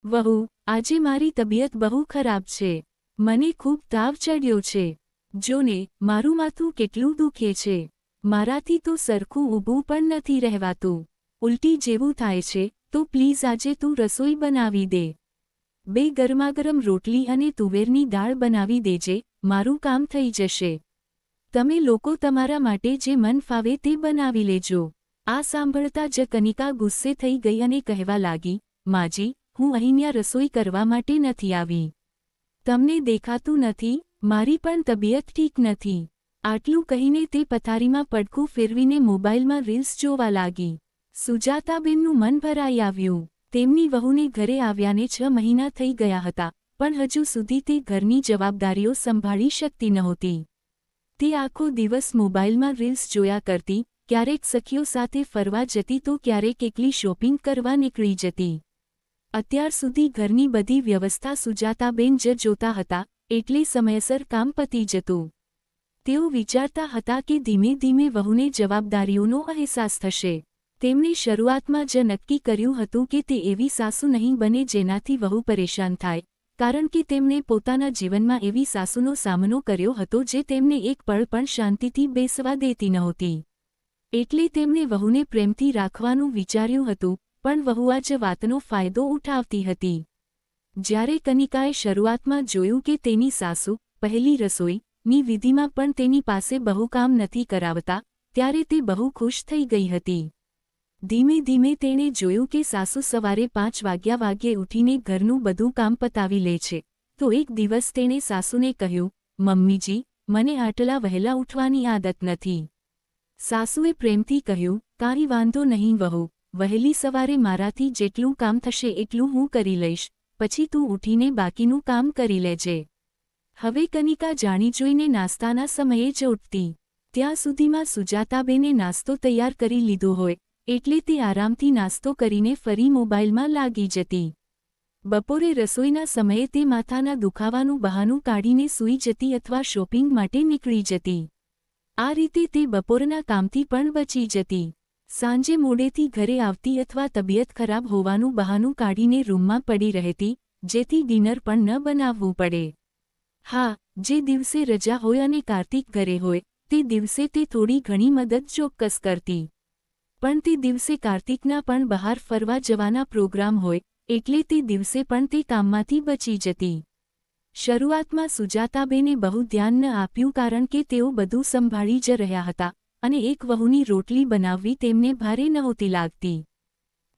વહુ, આજે મારી તબિયત બહુ ખરાબ છે. મને ખૂબ તાવ ચડ્યો છે. જોને, મારું માથું કેટલું દુખે છે. મારાથી તો સરખું ઊભું પણ નથી રહેવાતું. ઉલટી જેવું થાય છે, તો પ્લીઝ આજે તું રસોઈ બનાવી દે. બે ગરમાગરમ રોટલી અને તુવેરની દાળ બનાવી દેજે, મારું કામ થઈ જશે. તમે લોકો તમારા માટે જે મન ફાવે તે બનાવી લેજો. આ સાંભળતા જ કનિકા ગુસ્સે થઈ ગઈ અને કહેવા લાગી, માજી, હું અહીંયા રસોઈ કરવા માટે નથી આવી. તમને દેખાતું નથી, મારી પણ તબિયત ઠીક નથી. આટલું કહીને તે પથારીમાં પડખું ફેરવીને મોબાઈલમાં રીલ્સ જોવા લાગી. સુજાતાબેનનું મન ભરાઈ આવ્યું. તેમની વહુને ઘરે આવ્યાને 6 મહિના થઈ ગયા હતા, પણ હજુ સુધી તે ઘરની જવાબદારીઓ સંભાળી શકતી નહોતી. તે આખો દિવસ મોબાઈલમાં રીલ્સ જોયા કરતી, ક્યારેક સખીઓ સાથે ફરવા જતી તો ક્યારેક એકલી શોપિંગ કરવા નીકળી જતી. અત્યાર સુધી ઘરની બધી વ્યવસ્થા સુજાતાબેન જ જોતા હતા, એટલે સમયસર કામ પતી જતું. તેઓ વિચારતા હતા કે ધીમે ધીમે વહુને જવાબદારીઓનો અહેસાસ થશે. તેમણે શરૂઆતમાં જ નક્કી કર્યું હતું કે તે એવી સાસુ નહીં બને જેનાથી વહુ પરેશાન થાય, કારણ કે તેમણે પોતાના જીવનમાં એવી સાસુનો સામનો કર્યો હતો જે તેમને એક પળ પણ શાંતિથી બેસવા દેતી નહોતી. એટલે તેમણે વહુને પ્રેમથી રાખવાનું વિચાર્યું હતું, પણ વહુ આ જ વાતનો ફાયદો ઉઠાવતી હતી. જ્યારે કનિકાએ શરૂઆતમાં જોયું કે તેની સાસુ, પહેલી રસોઈની વિધિમાં પણ તેની પાસે બહુ કામ નથી કરાવતા, ત્યારે તે બહુ ખુશ થઈ ગઈ હતી. ધીમે ધીમે તેણે જોયું કે સાસુ સવારે 5 વાગ્યે ઉઠીને ઘરનું બધું કામ પતાવી લે છે, તો એક દિવસ તેણે સાસુને કહ્યું, મમ્મીજી, મને આટલા વહેલા ઉઠવાની આદત નથી. સાસુએ પ્રેમથી કહ્યું, કાંઈ વાંધો નહીં વહુ, વહેલી સવારે મારાથી જેટલું કામ થશે એટલું હું કરી લઈશ, પછી તું ઉઠીને બાકીનું કામ કરી લેજે. હવે કનિકા જાણી જોઈને નાસ્તાના સમયે જ ઉઠતી. ત્યાં સુધીમાં સુજાતાબેને નાસ્તો તૈયાર કરી લીધો હોય, એટલે તે આરામથી નાસ્તો કરીને ફરી મોબાઈલમાં લાગી જતી. બપોરે રસોઈના સમયે તે માથાના દુખાવાનું બહાનું કાઢીને સૂઈ જતી અથવા શોપિંગ માટે નીકળી જતી. આ રીતે તે બપોરના કામથી પણ બચી જતી. સાંજે મોડેથી ઘરે આવતી અથવા તબિયત ખરાબ હોવાનું બહાનું કાઢીને રૂમમાં પડી રહેતી, જેથી ડિનર પણ ન બનાવવું પડે. હા, જે દિવસે રજા હોય અને કાર્તિક ઘરે હોય, તે દિવસે તે થોડી ઘણી મદદ ચોક્કસ કરતી. પણ તે દિવસે કાર્તિકના પણ બહાર ફરવા જવાના પ્રોગ્રામ હોય, એટલે તે દિવસે પણ તે કામમાંથી બચી જતી. શરૂઆતમાં સુજાતાબેને બહુ ધ્યાન ન આપ્યું કારણ કે તેઓ બધું સંભાળી જ રહ્યા હતા, અને એક વહુની રોટલી બનાવવી તેમને ભારે નહોતી લાગતી.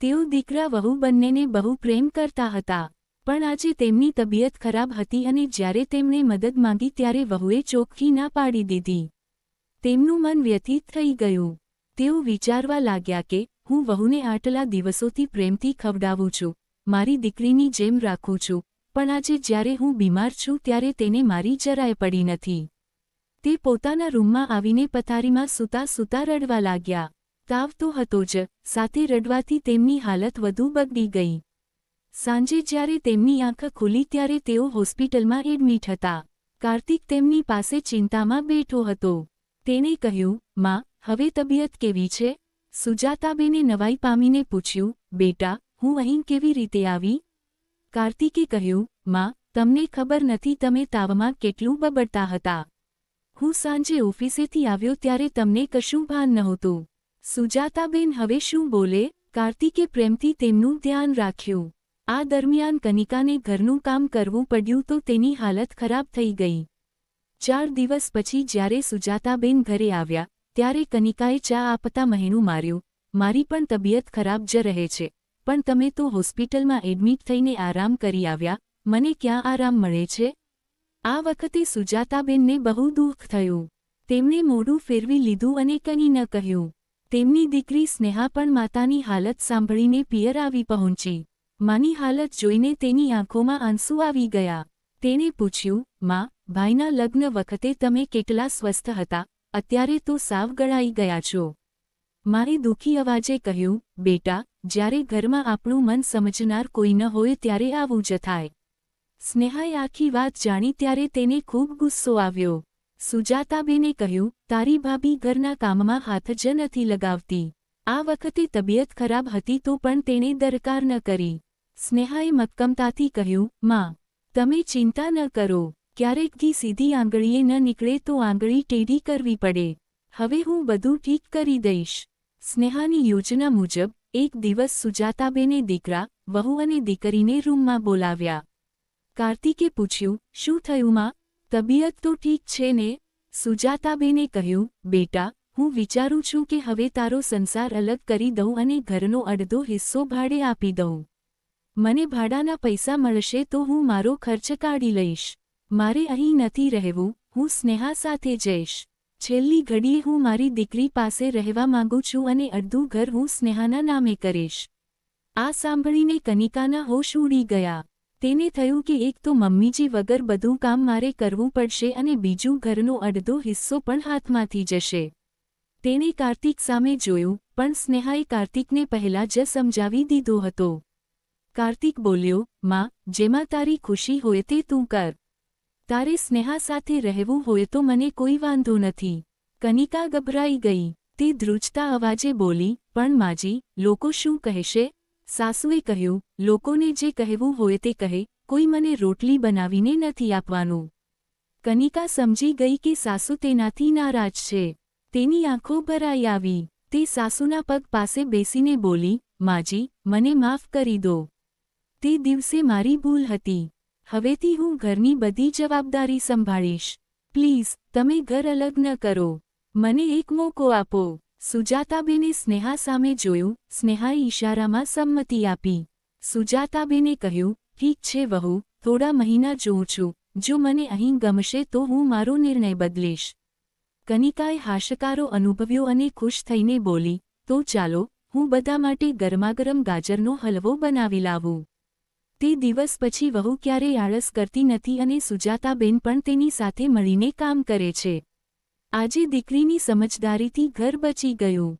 તેઓ દીકરા વહુ બંનેને બહુ પ્રેમ કરતા હતા. પણ આજે તેમની તબિયત ખરાબ હતી અને જ્યારે તેમણે મદદ માંગી ત્યારે વહુએ ચોખ્ખી ના પાડી દીધી. તેમનું મન વ્યથિત થઈ ગયું. તેઓ વિચારવા લાગ્યા કે, હું વહુને આટલા દિવસોથી પ્રેમથી ખવડાવું છું, મારી દીકરીની જેમ રાખું છું, પણ આજે જ્યારે હું બીમાર છું ત્યારે તેને મારી જરાય પડી નથી. તે પોતાના રૂમમાં આવીને પથારીમાં સૂતા સૂતા રડવા લાગ્યા. તાવ તો હતો જ, સાથે રડવાથી તેમની હાલત વધુ બગડી ગઈ. સાંજે જ્યારે તેમની આંખ ખુલી ત્યારે તેઓ હોસ્પિટલમાં એડમિટ હતા. કાર્તિક તેમની પાસે ચિંતામાં બેઠો હતો. તેણે કહ્યું, માં, હવે તબિયત કેવી છે? સુજાતાબેને નવાઈ પામીને પૂછ્યું, બેટા, હું અહીં કેવી રીતે આવી? કાર્તિકે કહ્યું, માં, તમને ખબર નથી તમે તાવમાં કેટલું બબડતા હતા. હું સાંજે ઓફિસેથી આવ્યો ત્યારે તમને કશું ભાન નહોતું. સુજાતાબેન હવે શું બોલે? કાર્તિકે પ્રેમથી તેમનું ધ્યાન રાખ્યું. આ દરમિયાન કનિકાને ઘરનું કામ કરવું પડ્યું તો તેની હાલત ખરાબ થઈ ગઈ. 4 દિવસ પછી જ્યારે સુજાતાબેન ઘરે આવ્યા, ત્યારે કનિકાએ ચા આપતા મહેણું માર્યું, મારી પણ તબિયત ખરાબ જ રહે છે, પણ તમે તો હોસ્પિટલમાં એડમિટ થઈને આરામ કરી આવ્યા, મને ક્યાં આરામ મળે છે? આ વખતે સુજાતાબેનને બહુ દુઃખ થયું. તેમણે મોઢું ફેરવી લીધું અને કંઈ ન કહ્યું. તેમની દીકરી સ્નેહા પણ માતાની હાલત સાંભળીને પિયર આવી પહોંચી. માની હાલત જોઈને તેની આંખોમાં આંસુ આવી ગયા. તેણે પૂછ્યું, માં, ભાઈના લગ્ન વખતે તમે કેટલા સ્વસ્થ હતા, અત્યારે તો સાવ ગળાઈ ગયા છો. માએ દુઃખી અવાજે કહ્યું, બેટા, જ્યારે ઘરમાં આપણું મન સમજનાર કોઈ ન હોય ત્યારે આવું જ થાય. સ્નેહાએ આખી વાત જાણી ત્યારે તેને ખૂબ ગુસ્સો આવ્યો. સુજાતાબેને કહ્યું, તારી ભાભી ઘરના કામમાં હાથ જ નથી લગાવતી. આ વખતે તબિયત ખરાબ હતી તો પણ તેણે દરકાર ન કરી. સ્નેહાએ મક્કમતાથી કહ્યું, માં, તમે ચિંતા ન કરો, ક્યારેક ઘી સીધી આંગળીએ ન નીકળે તો આંગળી ટેઢી કરવી પડે. હવે હું બધું ઠીક કરી દઈશ. સ્નેહાની યોજના મુજબ એક દિવસ સુજાતાબેને દીકરા, વહુ અને દીકરીને રૂમમાં બોલાવ્યા. કાર્તિકે પૂછ્યું, શું થયું માં? તબિયત તો ઠીક છે ને? સુજાતાબેને કહ્યું, બેટા, હું વિચારું છું કે હવે તારો સંસાર અલગ કરી દઉં અને ઘરનો અડધો હિસ્સો ભાડે આપી દઉં. મને ભાડાના પૈસા મળશે તો હું મારો ખર્ચ કાઢી લઈશ. મારે અહીં નથી રહેવું, હું સ્નેહા સાથે જઈશ. છેલ્લી ઘડીએ હું મારી દીકરી પાસે રહેવા માંગુ છું અને અડધું ઘર હું સ્નેહાના નામે કરીશ. આ સાંભળીને કનિકાના હોશ ઉડી ગયા. તેને થયું કે એક તો મમ્મીજી વગર બધું કામ મારે કરવું પડશે અને બીજું ઘરનો અડધો હિસ્સો પણ હાથમાંથી જશે. તેણે કાર્તિક સામે જોયું, પણ સ્નેહાએ કાર્તિકને પહેલાં જ સમજાવી દીધો હતો. કાર્તિક બોલ્યો, માં, જેમાં તારી ખુશી હોય તે તું કર. તારે સ્નેહા સાથે રહેવું હોય તો મને કોઈ વાંધો નથી. કનિકા ગભરાઈ ગઈ. તે ધ્રુજતા અવાજે બોલી, પણ માજી, લોકો શું કહેશે? સાસુએ કહ્યું, લોકોને જે કહેવું હોય તે કહે, કોઈ મને રોટલી બનાવીને નથી આપવાનું. કનિકા સમજી ગઈ કે સાસુ તેનાથી નારાજ છે. તેની આંખો ભરાઈ આવી. તે સાસુના પગ પાસે બેસીને બોલી, માજી, મને માફ કરી દો. તે દિવસે મારી ભૂલ હતી. હવેથી હું ઘરની બધી જવાબદારી સંભાળીશ. પ્લીઝ, તમે ઘર અલગ ન કરો. મને એક મોકો આપો. સુજાતાબેને સ્નેહા સામે જોયું. સ્નેહાએ ઈશારામાં સંમતિ આપી. સુજાતાબેને કહ્યું, ઠીક છે વહુ, થોડા મહિના જોઉં છું. જો મને અહીં ગમશે તો હું મારો નિર્ણય બદલીશ. કનિકાએ હાશકારો અનુભવ્યો અને ખુશ થઈને બોલી, તો ચાલો, હું બધા માટે ગરમાગરમ ગાજરનો હલવો બનાવી લાવું. તે દિવસ પછી વહુ ક્યારેય આળસ કરતી નથી અને સુજાતાબેન પણ તેની સાથે મળીને કામ કરે છે. આજે દીકરીની સમજદારીથી ઘર બચી ગયું.